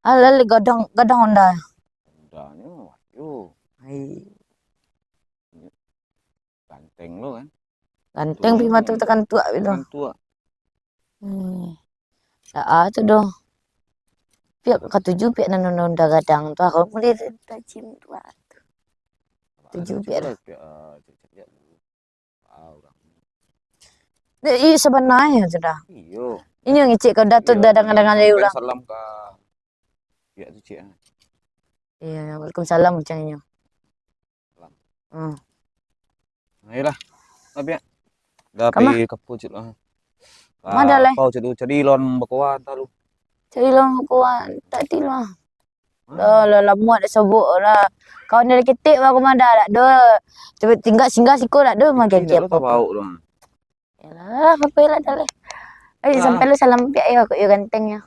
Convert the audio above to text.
Alali gadang Honda. Hondanya, waduh, Hai. ganteng lo kan. Ganteng pi matu tekan tua itu. Tekan tua. Ah tu doh. Pihak ketujuh pihak nanono Honda gadang tu aku mulai tajim tua. Tujuh pihak. Iya sebenarnya sudah. Iyo. Ini yang icik kau datuk dengan dia orang. Salam ke pihak tu cik. Iya, waalaikumsalam macamnya. Ayolah, tapi ya. Dah pi kapu cik lah. Mana leh? Kau cik tu cari lon bakuan talu. Cari lon bakuan tak ti lah. Lah muat dah sebut lah. Kau ni dah ketik aku mana dak do. Coba tinggal singgah siko dak do makan Tidak apa. lo tak bau dong. Yalah, apa lah dah leh. Sampai lu salam pihak ya aku gantengnya.